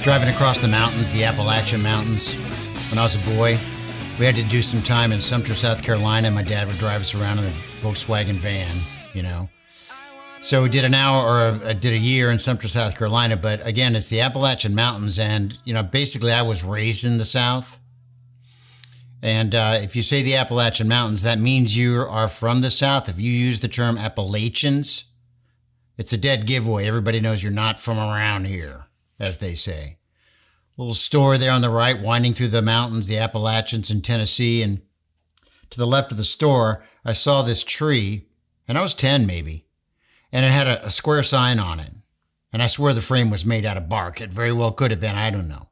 Driving across the mountains, the Appalachian Mountains, when I was a boy, we had to do some time in Sumter, South Carolina. My dad would drive us around in a Volkswagen van, you know. So we did an hour, or did a year in Sumter, South Carolina. But again, it's the Appalachian Mountains. And, you know, basically I was raised in the South. And if you say the Appalachian Mountains, that means you are from the South. If you use the term Appalachians, it's a dead giveaway. Everybody knows you're not from around here, as they say. Little store there on the right, winding through the mountains, the Appalachians in Tennessee. And to the left of the store, I saw this tree, and I was 10 maybe, and it had a square sign on it. And I swear the frame was made out of bark. It very well could have been, I don't know.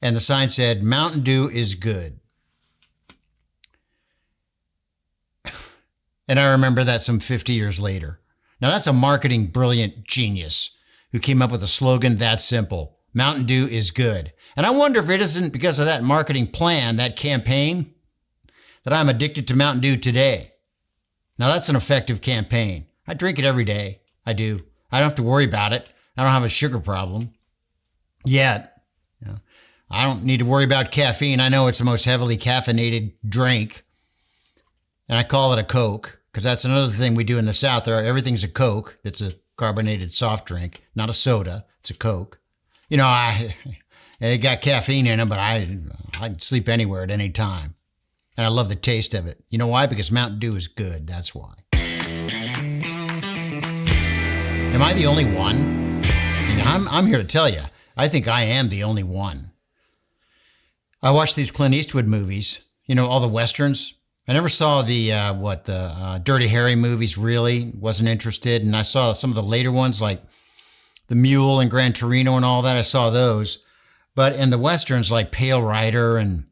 And the sign said, "Mountain Dew is good." And I remember that some 50 years later. Now that's a marketing brilliant genius who came up with a slogan that simple. Mountain Dew is good. And I wonder if it isn't because of that marketing plan, that campaign, that I'm addicted to Mountain Dew today. Now that's an effective campaign. I drink it every day. I do. I don't have to worry about it. I don't have a sugar problem yet. You know, I don't need to worry about caffeine. I know it's the most heavily caffeinated drink. And I call it a Coke because that's another thing we do in the South. Everything's a Coke. It's a carbonated soft drink, not a soda. It's a Coke. You know, it got caffeine in it, but I'd sleep anywhere at any time. And I love the taste of it. You know why? Because Mountain Dew is good. That's why. Am I the only one? You know, I'm here to tell you. I think I am the only one. I watched these Clint Eastwood movies. You know, all the Westerns. I never saw the Dirty Harry movies, really. Wasn't interested. And I saw some of the later ones like The Mule and Gran Torino and all that. I saw those. But in the Westerns like Pale Rider and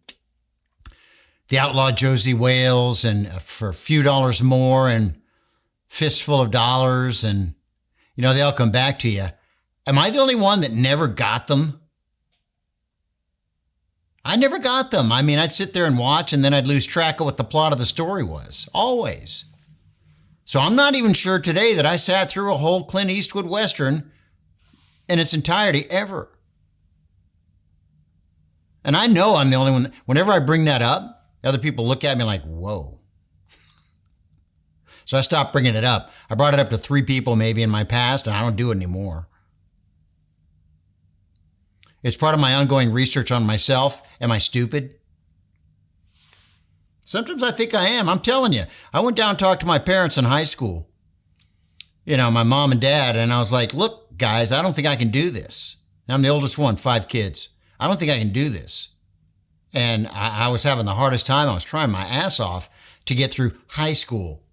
The Outlaw Josie Wales and For a Few Dollars More and Fistful of Dollars and, you know, they all come back to you. Am I the only one that never got them? I never got them. I mean, I'd sit there and watch and then I'd lose track of what the plot of the story was. Always. So I'm not even sure today that I sat through a whole Clint Eastwood Western in its entirety ever. And I know I'm the only one. Whenever I bring that up, other people look at me like, whoa. So I stopped bringing it up. I brought it up to 3 people maybe in my past, and I don't do it anymore. It's part of my ongoing research on myself. Am I stupid? Sometimes I think I am. I'm telling you. I went down and talked to my parents in high school. You know, my mom and dad, and I was like, look, guys, I don't think I can do this. I'm the oldest one, 5 kids. I don't think I can do this. And I was having the hardest time. I was trying my ass off to get through high school.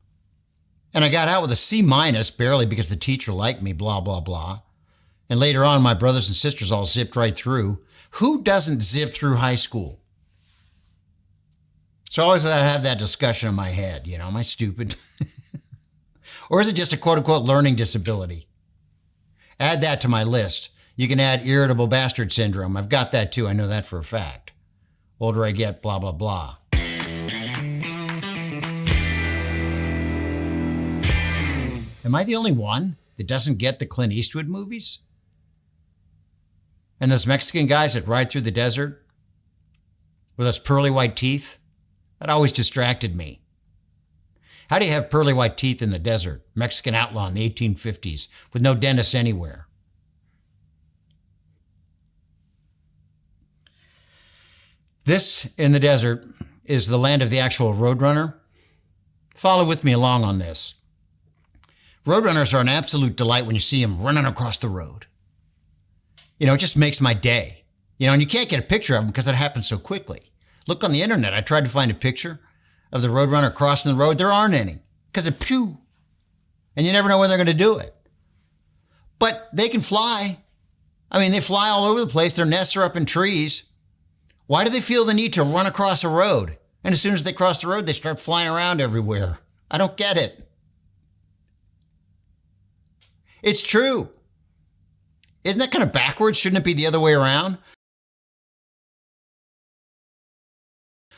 And I got out with a C-, barely because the teacher liked me, blah, blah, blah. And later on, my brothers and sisters all zipped right through. Who doesn't zip through high school? So I always have that discussion in my head. You know, am I stupid? Or is it just a quote-unquote learning disability? Add that to my list. You can add irritable bastard syndrome. I've got that too. I know that for a fact. Older I get, blah, blah, blah. Am I the only one that doesn't get the Clint Eastwood movies? And those Mexican guys that ride through the desert with those pearly white teeth? That always distracted me. How do you have pearly white teeth in the desert? Mexican outlaw in the 1850s with no dentist anywhere. This, in the desert, is the land of the actual roadrunner. Follow with me along on this. Roadrunners are an absolute delight when you see them running across the road. You know, it just makes my day. You know, and you can't get a picture of them because it happens so quickly. Look on the internet. I tried to find a picture of the roadrunner crossing the road. There aren't any because of pew. And you never know when they're going to do it. But they can fly. I mean, they fly all over the place. Their nests are up in trees. Why do they feel the need to run across a road? And as soon as they cross the road, they start flying around everywhere. I don't get it. It's true. Isn't that kind of backwards? Shouldn't it be the other way around?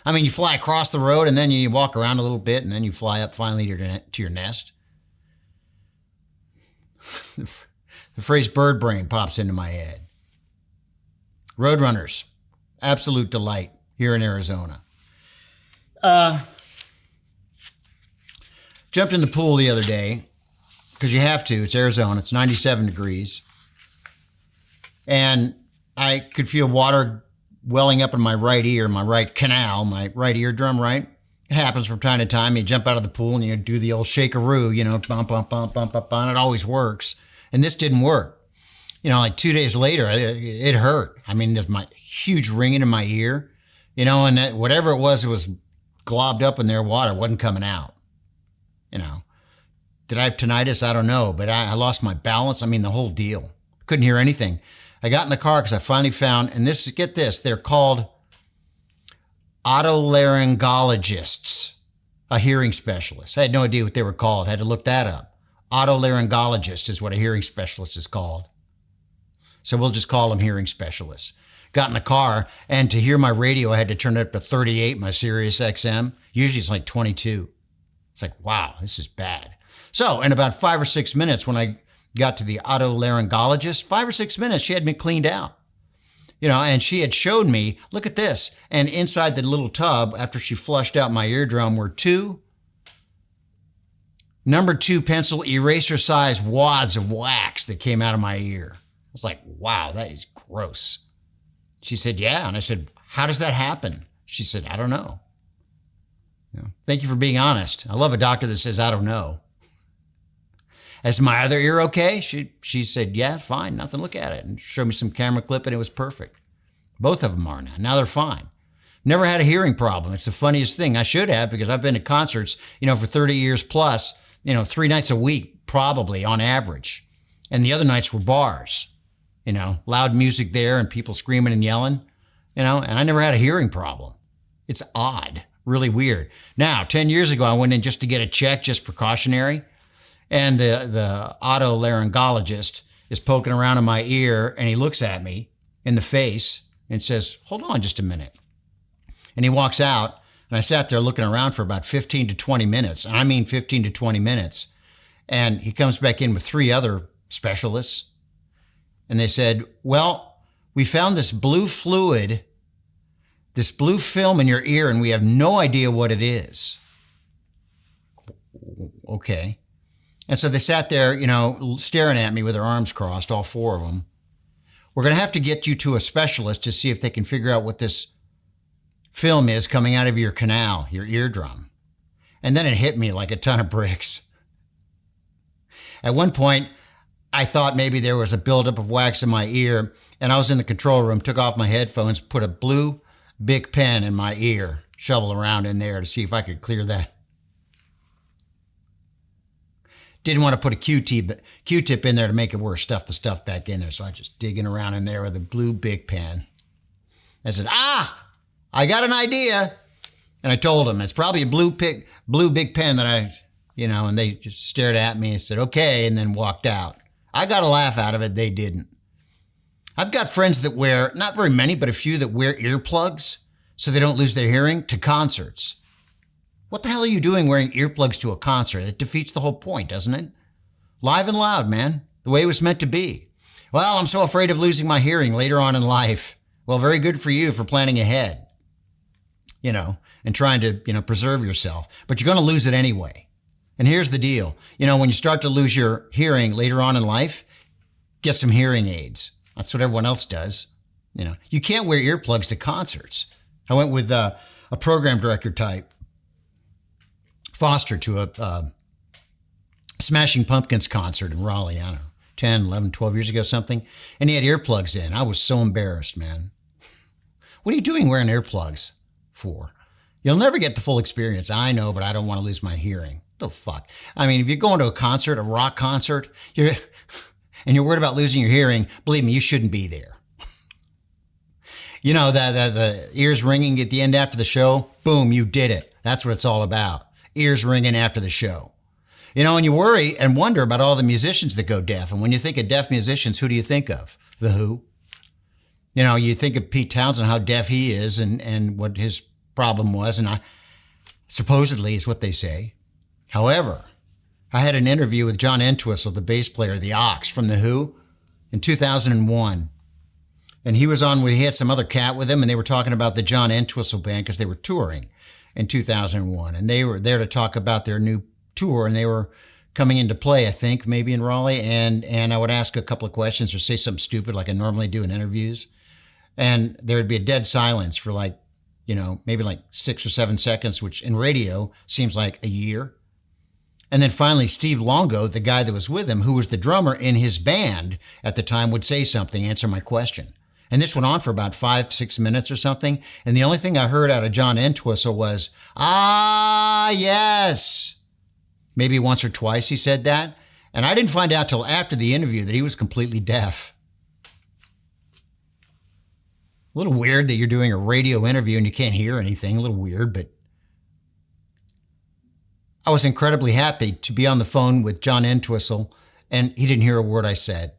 I mean, you fly across the road and then you walk around a little bit and then you fly up finally to your nest. The phrase bird brain pops into my head. Roadrunners, absolute delight here in Arizona. Jumped in the pool the other day because you have to. It's Arizona. It's 97 degrees. And I could feel water welling up in my right ear, my right canal, my right eardrum, right? It happens from time to time. You jump out of the pool and you do the old shakaroo, bump, bump, bump, bump, bump, and it always works. And this didn't work. Like 2 days later, it hurt. I mean, there's my huge ringing in my ear, and that, whatever it was globbed up in there, water wasn't coming out. Did I have tinnitus? I don't know, but I lost my balance. I mean, the whole deal. Couldn't hear anything. I got in the car because I finally found, and get this, they're called otolaryngologists, a hearing specialist. I had no idea what they were called. I had to look that up. Otolaryngologist is what a hearing specialist is called. So we'll just call them hearing specialists. Got in the car, and to hear my radio, I had to turn it up to 38, my Sirius XM. Usually it's like 22. It's like, wow, this is bad. So in about 5 or 6 minutes, when I got to the otolaryngologist, 5 or 6 minutes, she had me cleaned out. And she had showed me, look at this. And inside the little tub, after she flushed out my eardrum, were 2 number 2 pencil eraser size wads of wax that came out of my ear. I was like, wow, that is gross. She said, yeah. And I said, how does that happen? She said, I don't know. Thank you for being honest. I love a doctor that says, I don't know. Is my other ear okay? She said, yeah, fine, nothing, look at it. And showed me some camera clip and it was perfect. Both of them are now. Now they're fine. Never had a hearing problem. It's the funniest thing. I should have, because I've been to concerts, for 30 years plus, 3 nights a week, probably on average. And the other nights were bars, loud music there and people screaming and yelling, and I never had a hearing problem. It's odd, really weird. Now, 10 years ago, I went in just to get a check, just precautionary. And the otolaryngologist is poking around in my ear, and he looks at me in the face and says, hold on just a minute. And he walks out, and I sat there looking around for about 15 to 20 minutes. I mean 15 to 20 minutes. And he comes back in with 3 other specialists. And they said, well, we found this blue fluid, this blue film in your ear, and we have no idea what it is. Okay. And so they sat there, staring at me with their arms crossed, all 4 of them. We're going to have to get you to a specialist to see if they can figure out what this film is coming out of your canal, your eardrum. And then it hit me like a ton of bricks. At one point, I thought maybe there was a buildup of wax in my ear, and I was in the control room, took off my headphones, put a blue Bic pen in my ear, shovel around in there to see if I could clear that. Didn't want to put a Q-tip in there to make it worse, stuff the stuff back in there. So I just digging around in there with a blue Bic pen. I said, I got an idea. And I told them, it's probably a blue Bic pen that and they just stared at me and said, okay, and then walked out. I got a laugh out of it. They didn't. I've got friends that wear, not very many, but a few that wear earplugs so they don't lose their hearing to concerts. What the hell are you doing wearing earplugs to a concert? It defeats the whole point, doesn't it? Live and loud, man. The way it was meant to be. Well, I'm so afraid of losing my hearing later on in life. Well, very good for you for planning ahead, and trying to, preserve yourself. But you're going to lose it anyway. And here's the deal. When you start to lose your hearing later on in life, get some hearing aids. That's what everyone else does. You can't wear earplugs to concerts. I went with a program director type, Foster, to a Smashing Pumpkins concert in Raleigh, I don't know, 10, 11, 12 years ago, something. And he had earplugs in. I was so embarrassed, man. What are you doing wearing earplugs for? You'll never get the full experience. I know, but I don't want to lose my hearing. The fuck? I mean, if you're going to a concert, a rock concert, and you're worried about losing your hearing, believe me, you shouldn't be there. The ears ringing at the end after the show, boom, you did it. That's what it's all about. Ears ringing after the show. And you worry and wonder about all the musicians that go deaf. And when you think of deaf musicians, who do you think of? The Who. You think of Pete Townsend, how deaf he is and what his problem was. And supposedly is what they say. However, I had an interview with John Entwistle, the bass player of the Ox from The Who, in 2001. And he had some other cat with him, and they were talking about the John Entwistle Band because they were touring in 2001. And they were there to talk about their new tour, and they were coming into play, I think, maybe in Raleigh. And I would ask a couple of questions or say something stupid like I normally do in interviews. And there would be a dead silence for maybe 6 or 7 seconds, which in radio seems like a year. And then finally, Steve Longo, the guy that was with him, who was the drummer in his band at the time, would say something, answer my question. And this went on for about 5-6 minutes or something. And the only thing I heard out of John Entwistle was, "Ah, yes." Maybe once or twice he said that. And I didn't find out till after the interview that he was completely deaf. A little weird that you're doing a radio interview and you can't hear anything. A little weird, but I was incredibly happy to be on the phone with John Entwistle, and he didn't hear a word I said.